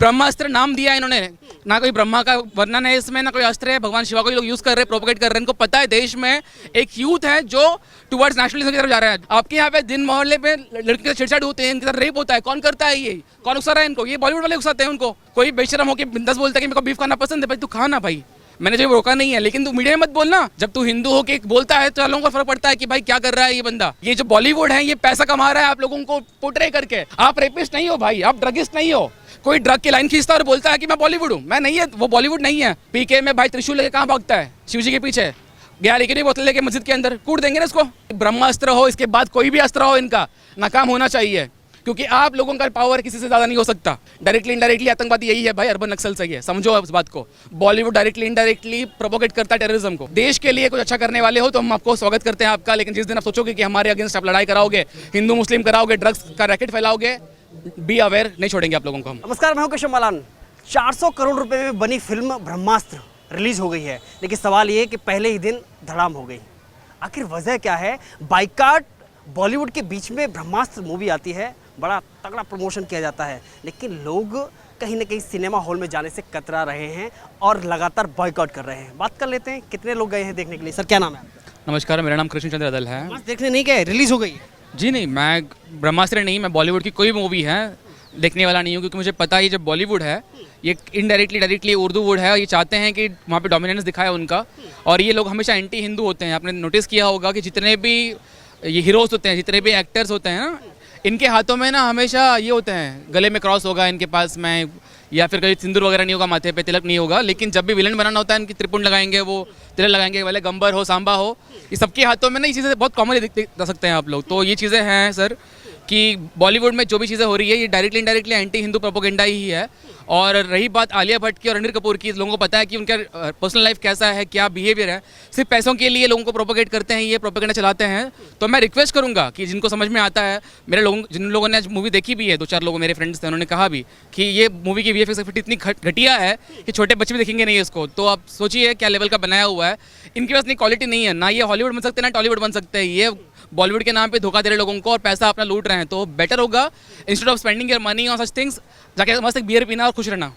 ब्रह्मास्त्र नाम दिया है इन्होंने, ना कोई ब्रह्मा का वर्णन है इसमें, ना कोई अस्त्र है, भगवान शिवा को ही लोग यूज कर रहे हैं, प्रोपोगेट कर रहे हैं। इनको पता है देश में एक यूथ है जो टुवर्ड्स नेशनलिज्म की तरफ जा रहा है। आपके यहाँ पे दिन मोहल्ले पे लड़की के छेड़छाड़ होते हैं, इनके साथ रेप होता है, कौन करता है ये? कौन उकसा रहा है इनको? ये बॉलीवुड वाले उकसाते हैं उनको। कोई बेशरम होकर बिंदास बोलता है कि मेरे को बीफ खाना पसंद है, भाई तू खा ना भाई, मैंने जो रोका नहीं है, लेकिन तू मीडिया में मत बोलना। जब तू हिंदू हो के बोलता है तो लोगों को फर्क पड़ता है कि भाई क्या कर रहा है ये बंदा। ये जो बॉलीवुड है ये पैसा कमा रहा है आप लोगों को पोर्ट्रे करके। आप रेपिस्ट नहीं हो भाई, आप ड्रगिस्ट नहीं हो। कोई ड्रग की लाइन खींचता और बोलता है कि मैं बॉलीवुड हूँ, मैं नहीं है, वो बॉलीवुड नहीं है। पीके में भाई त्रिशूल लेके कहाँ भागता है? शिव जी के पीछे गया लेकिन नहीं, बोतल लेके मस्जिद के अंदर कूट देंगे ना इसको। ब्रह्मास्त्र हो, इसके बाद कोई भी अस्त्र हो, इनका नाकाम होना चाहिए, क्योंकि आप लोगों का पावर किसी से ज्यादा नहीं हो सकता। डायरेक्टली इनडायरेक्टली आतंकवादी यही है भाई, अर्बन नक्सल सही है, समझो इस बात को। बॉलीवुड डायरेक्टली इनडायरेक्टली प्रोपोगेट करता है टेररिज्म को। देश के लिए कुछ अच्छा करने वाले हो तो हम आपको स्वागत करते हैं आपका, लेकिन जिस दिन आप सोचोगे कि हमारे अगेंस्ट आप लड़ाई कराओगे, हिंदू मुस्लिम कराओगे, ड्रग्स का रैकेट फैलाओगे, बी अवेयर, नहीं छोड़ेंगे आप लोगों को हम। नमस्कार, मैं हूं केशव मालान। 400 करोड़ रुपए में बनी फिल्म ब्रह्मास्त्र रिलीज हो गई है, लेकिन सवाल ये कि पहले ही दिन धड़ाम हो गई। आखिर वजह क्या है? बाइकाट बॉलीवुड के बीच में ब्रह्मास्त्र मूवी आती है, बड़ा तगड़ा प्रमोशन किया जाता है, लेकिन लोग कहीं ना कहीं सिनेमा हॉल में जाने से कतरा रहे हैं और लगातार बॉयकॉट कर रहे हैं। बात कर लेते हैं, कितने लोग गए हैं देखने के लिए? सर क्या नाम है? नमस्कार, मेरा नाम कृष्ण चंद्र अदल है। देखने नहीं गए, रिलीज हो गई है? जी नहीं, मैं ब्रह्मास्त्र नहीं, मैं बॉलीवुड की कोई मूवी है देखने वाला नहीं हूँ, क्योंकि मुझे पता है ये जब बॉलीवुड है ये इनडायरेक्टली डायरेक्टली उर्दू वुड है, ये चाहते हैं कि वहाँ पे डोमिनेंस दिखाए उनका, और ये लोग हमेशा एंटी हिंदू होते हैं। आपने नोटिस किया होगा कि जितने भी ये हीरोज होते हैं, जितने भी एक्टर्स होते हैं ना, इनके हाथों में ना हमेशा ये होते हैं, गले में क्रॉस होगा इनके पास में, या फिर कहीं सिंदूर वगैरह नहीं होगा, माथे पे तिलक नहीं होगा, लेकिन जब भी विलन बनाना होता है इनकी त्रिपुंड लगाएंगे, वो तिलक लगाएंगे, वाले गंबर हो, सांबा हो, ये सबके हाथों में ना ये चीज़ें बहुत कॉमनली देख सकते हैं आप लोग। तो ये चीज़ें हैं सर कि बॉलीवुड में जो भी चीज़ें हो रही है ये directly indirectly anti Hindu propaganda ही है। और रही बात आलिया भट्ट की और रणबीर कपूर की, लोगों को पता है कि उनका पर्सनल लाइफ कैसा है, क्या बिहेवियर है, सिर्फ पैसों के लिए लोगों को प्रोपोगेट करते हैं, ये प्रोपोगेंडा चलाते हैं। तो मैं रिक्वेस्ट करूंगा कि जिनको समझ में आता है, मेरे लोगों जिन लोगों ने आज मूवी देखी भी है, 2-4 लोग मेरे फ्रेंड्स थे, उन्होंने कहा भी कि ये मूवी की VFX इफेक्ट इतनी घटिया है कि छोटे बच्चे भी देखेंगे नहीं इसको। तो आप सोचिए क्या लेवल का बनाया हुआ है। इनके पास इतनी क्वालिटी नहीं है, ना ये हॉलीवुड बन सकते ना टॉलीवुड बन सकते हैं, ये बॉलीवुड के नाम पे धोखा दे रहे लोगों को और पैसा अपना लूट रहे हैं। तो बेटर होगा instead of spending your money on such things, जाके मस्त एक बियर पीना और खुश रहना।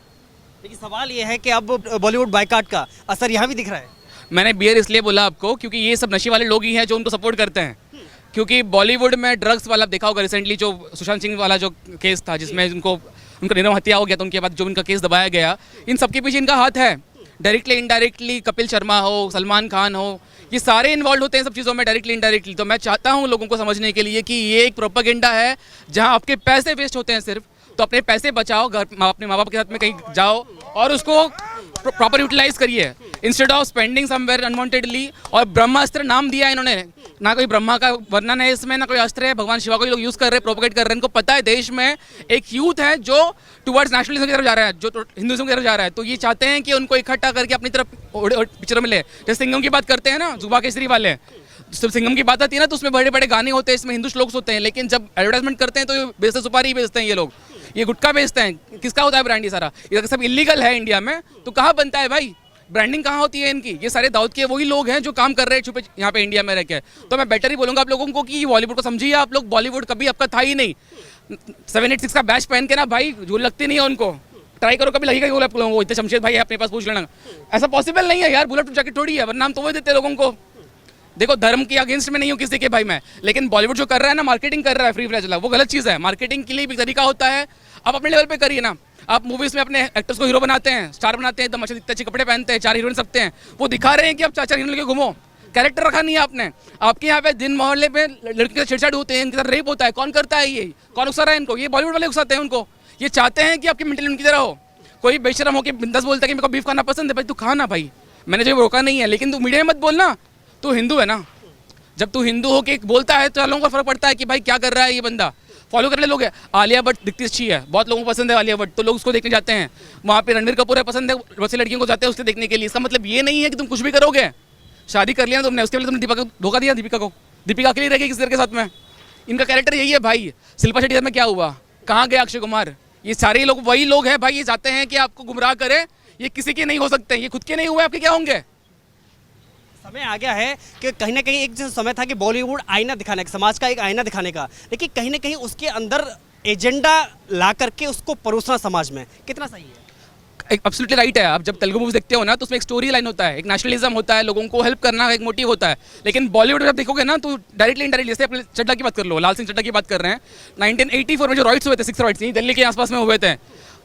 लेकिन सवाल ये है कि अब बॉलीवुड बाइकाट का असर यहाँ भी दिख रहा है। मैंने बियर इसलिए बोला आपको क्योंकि ये सब नशे वाले लोग ही हैं जो उनको सपोर्ट करते हैं, क्योंकि बॉलीवुड में ड्रग्स वाला देखा होगा, रिसेंटली जो सुशांत सिंह वाला जो केस था जिसमें उनका निर्मम हत्या हो गया, तो उनके बाद जो उनका केस दबाया गया, इन सबके पीछे इनका हाथ है, डायरेक्टली इनडायरेक्टली। कपिल शर्मा हो, सलमान खान हो, ये सारे इन्वॉल्व होते हैं सब चीज़ों में डायरेक्टली इनडायरेक्टली। तो मैं चाहता हूँ लोगों को समझने के लिए कि ये एक प्रोपेगेंडा है जहाँ आपके पैसे वेस्ट होते हैं सिर्फ, तो अपने पैसे बचाओ, घर अपने माँ बाप के साथ में कहीं जाओ और उसको प्रॉपर यूटिलाइज करिए instead of spending somewhere unwantedly. और ब्रह्मास्त्र नाम दिया है इन्होंने, ना कोई ब्रह्मा का वर्णन है इसमें, ना कोई अस्त्र है, भगवान शिवा को ही लोग यूज कर रहे हैं, प्रोपोगेट कर रहे हैं। इनको पता है देश में एक यूथ है जो टुवर्ड्स नेशनलिज्म की तरफ जा रहा है, जो हिंदुइज्म की तरफ जा रहा है। तो ये चाहते हैं कि उनको इकट्ठा करके अपनी तरफ पिक्चर में ले। जैसे सिंघम की बात करते हैं ना, जुबा केसरी वाले, जब सिंघम की बात आती है ना तो उसमें बड़े बड़े गाने होते हैं, इसमें हिंदू श्लोक्स होते हैं, लेकिन जब एडवर्टाइजमेंट करते हैं तो ये बेचते सुपारी ही बेचते हैं ये लोग, ये गुटखा बेचते हैं। किसका होता है ब्रांड? ये सारा ये सब इलीगल है इंडिया में, तो कहाँ बनता है भाई? ब्रांडिंग कहाँ होती है इनकी? ये सारे दाऊद के वही लोग हैं जो काम कर रहे हैं छुपे यहाँ पे इंडिया में रह के। तो मैं बेटर ही बोलूँगा आप लोगों को कि बॉलीवुड को समझिए आप लोग, बॉलीवुड कभी आपका था ही नहीं। 786 का बैच पहन के ना भाई झूल लगती नहीं है उनको, ट्राई करो कभी लगेगा आप लोगों को। इतने शमशेद भाई अपने पास पूछ लेना, ऐसा पॉसिबल नहीं है यार, बुलेट जैकेट थोड़ी है, वरना हम तो वही देते लोगों को। देखो धर्म के अगेंस्ट में नहीं हूँ किसी के भाई मैं, लेकिन बॉलीवुड जो कर रहा है ना, मार्केटिंग कर रहा है फ्री फ्लैश, वो गलत चीज़ है। मार्केटिंग के लिए भी तरीका होता है, आप अपने लेवल पे करिए ना। आप मूवीज में अपने एक्टर्स को हीरो बनाते हैं, स्टार बनाते हैं, एकदम अच्छे कपड़े पहनते हैं, 4 हीरोइन सकते हैं, वो दिखा रहे हैं कि आप 4 हीरोइन लेके घूमो, कैरेक्टर रखा नहीं है आपने। आपके यहाँ पे दिन मोहल्ले पे लड़की के छेड़छाड़ होते हैं, इनके साथ रेप होता है, कौन करता है ये? कौन उकसा रहा है इनको? ये बॉलीवुड वाले उकसाते हैं उनको। ये चाहते हैं कि आपकी मेंटली उनकी तरह हो। कोई बेशरम होकर बिंदास बोलता है कि मेरे को बीफ खाना पसंद है, भाई तू खा ना भाई, मैंने जो रोका नहीं है, लेकिन तू मीडिया में मत बोलना, तू हिंदू है ना। जब तू हिंदू हो के बोलता है तो लोगों को फर्क पड़ता है कि भाई क्या कर रहा है ये बंदा। फॉलो करने लोग हैं। आलिया भट्ट दिखती अच्छी है, बहुत लोगों को पसंद है आलिया भट्ट, तो लोग उसको देखने जाते हैं। वहाँ पे रणबीर कपूर है, पसंद है, बहुत सी लड़कियों को जाते हैं उसके देखने के लिए। इसका मतलब ये नहीं है कि तुम कुछ भी करोगे। शादी कर लिया तुमने, उसके पहले तुमने दीपिका को धोखा दिया, दीपिका अकेली रहेगी किसी के साथ में। इनका कैरेक्टर यही है भाई। शिल्पा शेट्टी में क्या हुआ, कहाँ गया अक्षय कुमार? ये सारे लोग वही लोग हैं भाई, ये चाहते हैं कि आपको गुमराह करे। ये किसी के नहीं हो सकते, ये खुद के नहीं हुए, आपके क्या होंगे? समय आ गया है कि कहीं ना कहीं एक जो समय था कि बॉलीवुड आईना दिखाने का, समाज का एक आईना दिखाने का, लेकिन कहीं ना कहीं उसके अंदर एजेंडा ला करके उसको परोसना समाज में कितना सही है? एब्सोल्युटली राइट है। आप जब तेलुगु मूवीज देखते हो ना तो उसमें एक स्टोरी लाइन होता है, एक नेशनलिज्म होता है, लोगों को हेल्प करना एक मोटिव होता है। लेकिन बॉलीवुड में आप देखोगे ना तो डायरेक्टली इनडायरेक्टली, जैसे अपने चड्ढा की बात कर लो, लाल सिंह चड्ढा की बात कर रहे हैं, 1984 में जो रॉयट्स हुए थे, 6 रॉयट्स दिल्ली के आसपास में हुए थे,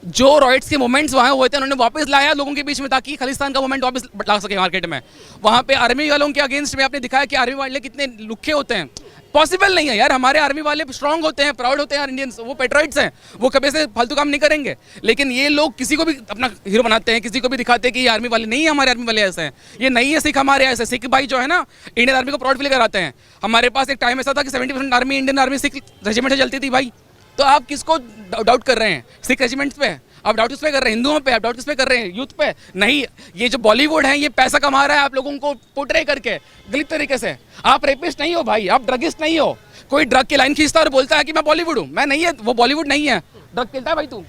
जो रॉयट्स के मोमेंट्स वहाँ हुए थे उन्होंने वापस लाया लोगों के बीच में ताकि खालिस्तान का मोमेंट वापस ला सके मार्केट में। वहाँ पे आर्मी वालों के अगेंस्ट में आपने दिखाया कि आर्मी वाले कितने लुखे होते हैं। पॉसिबल नहीं है यार, हमारे आर्मी वाले स्ट्रांग होते हैं, प्राउड होते हैं यार, इंडियंस, वो पेट्रोइट्स हैं, वो कभी से फालतू काम नहीं करेंगे। लेकिन ये लोग किसी को भी अपना हीरो बनाते हैं, किसी को भी दिखाते हैं कि ये आर्मी वाले नहीं है, हमारे आर्मी वाले ऐसे हैं, ये नहीं है सिख हमारे ऐसे। सिख भाई जो है ना इंडियन आर्मी को प्राउड फील कराते हैं। हमारे पास एक टाइम ऐसा था कि 70% army Indian army Sikh regiment से चलती थी भाई। तो आप किसको डाउट कर रहे हैं? सिख रेजिमेंट्स पे आप डाउट किस पे कर रहे हैं? हिंदुओं पे आप डाउट किस पे कर रहे हैं? यूथ पे नहीं। ये जो बॉलीवुड है ये पैसा कमा रहा है आप लोगों को पोर्ट्रे करके गलत तरीके से। आप रेपिस्ट नहीं हो भाई, आप ड्रगिस्ट नहीं हो। कोई ड्रग की लाइन खींचता है और बोलता है कि मैं बॉलीवुड हूँ, मैं नहीं है, वो बॉलीवुड नहीं है। ड्रग खेलता है भाई, तू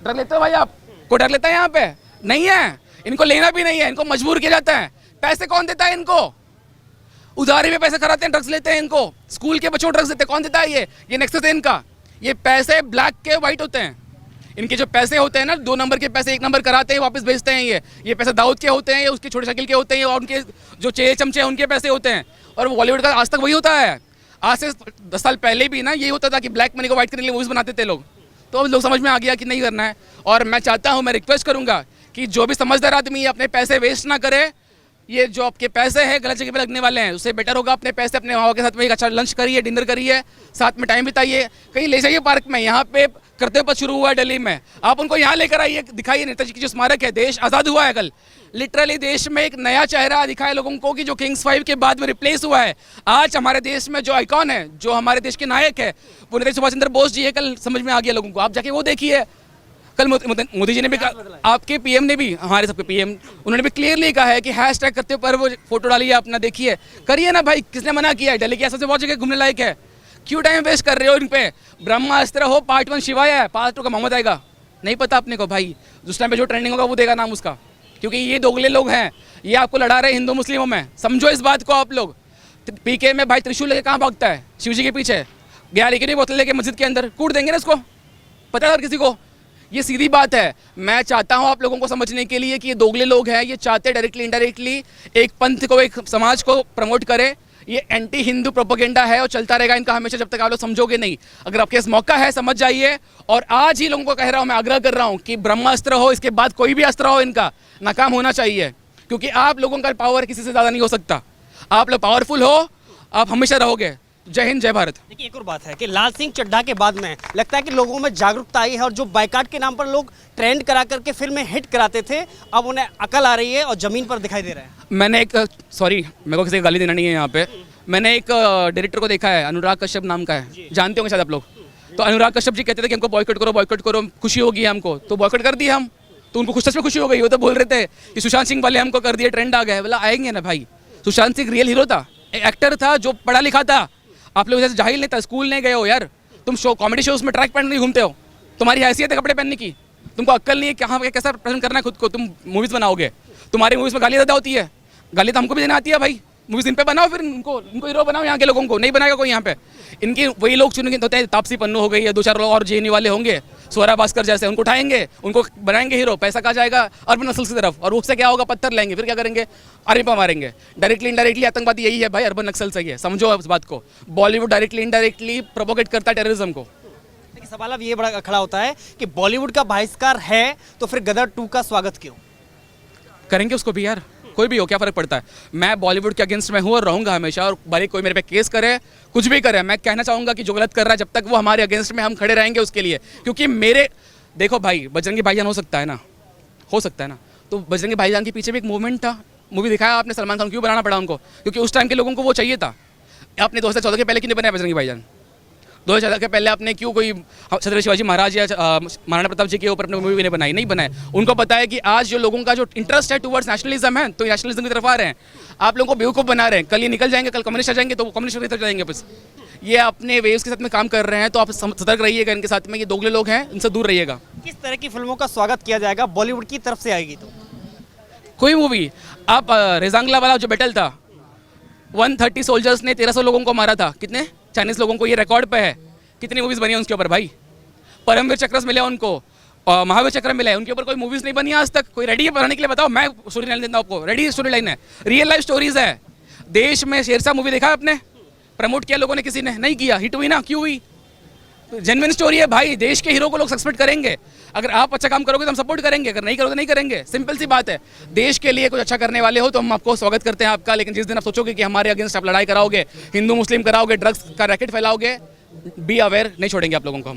ड्रग लेते हो भाई, आप कोई ड्रग लेता है यहाँ पे? नहीं है, इनको लेना भी नहीं है, इनको मजबूर किया जाता है। पैसे कौन देता है इनको? उधारी में पैसे कराते हैं, ड्रग्स लेते हैं इनको। स्कूल के बच्चों ड्रग्स देते हैं, कौन देता है? ये नेक्सस है इनका। ये पैसे ब्लैक के वाइट होते हैं। इनके जो पैसे होते हैं ना, 2 नंबर के पैसे 1 नंबर कराते हैं, वापस भेजते हैं। ये पैसे दाऊद के होते हैं, ये उसके छोटे शकील के होते हैं, और उनके जो चेहरे चमचे हैं उनके पैसे होते हैं। और बॉलीवुड का आज तक वही होता है। आज से 10 साल पहले भी ना यही होता था कि ब्लैक मनी को वाइट करने के लिए मूवीज बनाते थे लोग। तो अब लोग समझ में आ गया कि नहीं करना है। और मैं चाहता हूँ, मैं रिक्वेस्ट करूँगा कि जो भी समझदार आदमी अपने पैसे वेस्ट ना करे। ये जो आपके पैसे हैं गलत जगह पे लगने वाले हैं, उससे बेटर होगा अपने पैसे अपने माँ के साथ में एक अच्छा लंच करिए, डिनर करिए, साथ में टाइम बिताइए, कहीं ले जाइए पार्क में। यहाँ पे कर्तव्य शुरू हुआ है दिल्ली में, आप उनको यहाँ लेकर आइए, दिखाइए नेताजी की जो स्मारक है। देश आज़ाद हुआ है कल, लिटरली देश में एक नया चेहरा दिखाए लोगों को कि जो किंग्स 5 के बाद में रिप्लेस हुआ है। आज हमारे देश में जो आइकॉन है, जो हमारे देश के नायक है, वो नेताजी सुभाष चंद्र बोस जी है। कल समझ में आ गया लोगों को, आप जाके वो देखिए। कल मोदी जी ने भी कहा, आपके पीएम ने भी, हमारे सबके पीएम, उन्होंने भी क्लियरली कहा है कि हैशटैग करते पर वो फोटो डालिए, अपना देखिए, करिए ना भाई। किसने मना किया है? दिल्ली की सबसे बहुत जगह घूमने लायक है, क्यों टाइम वेस्ट कर रहे हो इन पे? ब्रह्मास्त्र हो पार्ट 1 शिवाय है, पार्ट 2 का मोहम्मद आएगा, नहीं पता अपने को भाई। उस टाइम पे जो ट्रेंडिंग होगा वो देगा नाम उसका, क्योंकि ये दोगले लोग हैं, ये आपको लड़ा रहे हिंदू मुस्लिमों में। समझो इस बात को आप लोग। पीके में भाई त्रिशूल लेके कहाँ भागता है? शिव जी के पीछे गया, लेकिन ये बोतल लेके मस्जिद के अंदर कूट देंगे ना इसको, पता है हर किसी को। ये सीधी बात है। मैं चाहता हूं आप लोगों को समझने के लिए कि ये दोगले लोग हैं, ये चाहते हैं डायरेक्टली इनडायरेक्टली एक पंथ को, एक समाज को प्रमोट करें। ये एंटी हिंदू प्रोपेगेंडा है और चलता रहेगा इनका हमेशा, जब तक आप लोग समझोगे नहीं। अगर आपके पास मौका है समझ जाइए। और आज ही लोगों को कह रहा हूं, मैं आग्रह कर रहा हूं कि ब्रह्मास्त्र हो, इसके बाद कोई भी अस्त्र हो, इनका नाकाम होना चाहिए। क्योंकि आप लोगों का पावर किसी से ज़्यादा नहीं हो सकता। आप लोग पावरफुल हो, आप हमेशा रहोगे। जय हिंद, जय भारत। देखिए एक और बात है कि लाल सिंह चड्ढा के बाद में लगता है कि लोगों में जागरूकता आई है, और जो बाइकाट के नाम पर लोग ट्रेंड करा करके फिल्में हिट कराते थे, अब उन्हें अकल आ रही है और जमीन पर दिखाई दे रहा है। मैंने एक, सॉरी मेरे को किसी को गाली देना नहीं है यहाँ पे, मैंने एक डायरेक्टर को देखा है, अनुराग कश्यप नाम का है, जानते होंगे शायद आप लोग। तो अनुराग कश्यप जी कहते थे कि हमको बॉयकॉट करो, खुशी होगी हमको, तो बॉयकॉट कर दिया हम। तो उनको सच में खुशी हो गई। वो तो बोल रहे थे कि सुशांत सिंह वाले हमको कर दिए, ट्रेंड आ गया। बोला आएंगे ना भाई, सुशांत सिंह रियल हीरो था, एक एक्टर था जो पढ़ा लिखा था। आप लोग जैसे जाहिल नहीं था, स्कूल नहीं गए हो यार, तुम शो कॉमेडी शोज में ट्रैक पहन नहीं घूमते हो, तुम्हारी हैसियत है कपड़े पहनने की, तुमको अक्ल नहीं है कहाँ कैसा प्रेजेंट करना है खुद को। तुम मूवीज बनाओगे, तुम्हारी मूवीज में गाली ज़्यादा होती है, गाली तो हमको भी देना आती है भाई। मूवीज इन पे बनाओ, फिर इनको हीरो बनाओ, यहाँ के लोगों को नहीं बनाएगा कोई यहाँ पे। इनकी वही लोग चुनेंगे होते हैं, तापसी पन्नू हो गई है, 2-4 लोग और जेएनयू वाले होंगे, स्वरा भास्कर जैसे, उनको उठाएंगे, उनको बनाएंगे हीरो। पैसा कहाँ जाएगा? अर्बन नस्ल की तरफ। और उससे क्या होगा? पत्थर लेंगे, फिर क्या करेंगे? आर्मी पर मारेंगे। डायरेक्टली इनडायरेक्टली आतंकवादी यही है भाई, अर्बन नक्सल से ही है, समझो इस बात को। बॉलीवुड डायरेक्टली इनडायरेक्टली प्रोपोगेट करता है टेररिज्म को। लेकिन सवाल अब ये बड़ा खड़ा होता है कि बॉलीवुड का बहिष्कार है तो फिर गदर 2 का स्वागत क्यों करेंगे? उसको भी यार, कोई भी हो, क्या फ़र्क पड़ता है। मैं बॉलीवुड के अगेंस्ट में हूँ और रहूँगा हमेशा। और भले कोई मेरे पे केस करे, कुछ भी करे, मैं कहना चाहूँगा कि जो गलत कर रहा है, जब तक वो हमारे अगेंस्ट में, हम खड़े रहेंगे उसके लिए। क्योंकि मेरे, देखो भाई, बजरंगी भाईजान हो सकता है ना, तो बजरंगी भाईजान के पीछे भी एक मूवमेंट था। मूवी दिखाया आपने, सलमान खान क्यों बनाना पड़ा उनको? क्योंकि उस टाइम के लोगों को वो चाहिए था। आपने 2014 के पहले क्यों नहीं बनाया बजरंगी भाईजान? 2014 के पहले आपने क्यों कोई छत्रपति शिवाजी महाराज या महाराणा प्रताप जी के ऊपर अपने मूवी नहीं बनाए? उनको पता है कि आज जो लोगों का जो इंटरेस्ट है टुवर्ड्स नेशनलिज्म है, तो नेशनलिज्म की तरफ आ रहे हैं। आप लोगों को बेवकूफ़ बना रहे हैं। कल ये निकल जाएंगे, कल कम्युनिस्ट आ जाएंगे, तो वो कम्युनिस्ट की तरफ जाएंगे। बस ये अपने वेव्स के साथ में काम कर रहे हैं, तो आप सतर्क रहिएगा इनके साथ में। ये दोगले लोग हैं, इनसे दूर रहिएगा। किस तरह की फिल्मों का स्वागत किया जाएगा बॉलीवुड की तरफ से आएगी तो? कोई मूवी, आप रेजांगला वाला जो बैटल था, 130 सोल्जर्स ने 1300 लोगों को मारा था। कितने? चाइनीज लोगों को। ये रिकॉर्ड पे है। कितनी मूवीज बनी है उसके ऊपर भाई? परमवीर चक्र मिले उनको, महावीर चक्र मिला है, उनके ऊपर कोई मूवीज नहीं बनी आज तक। कोई रेडी है बनाने के लिए? बताओ, मैं स्टोरी लाइन देता हूँ आपको, रेडी स्टोरी लाइन है, रियल लाइफ स्टोरीज है। देश में शेरशाह मूवी देखा आपने? प्रमोट किया लोगों ने, किसी ने नहीं किया, हिट हुई ना, क्यों हुई? जेन्युइन स्टोरी है भाई, देश के हीरो को लोग सस्पेक्ट करेंगे। अगर आप अच्छा काम करोगे तो हम सपोर्ट करेंगे, अगर नहीं करोगे तो नहीं करेंगे, सिंपल सी बात है। देश के लिए कुछ अच्छा करने वाले हो तो हम आपको स्वागत करते हैं आपका, लेकिन जिस दिन आप सोचोगे कि हमारे अगेंस्ट आप लड़ाई कराओगे, हिंदू मुस्लिम कराओगे, ड्रग्स का रैकेट फैलाओगे, बी अवेयर, नहीं छोड़ेंगे आप लोगों को हम।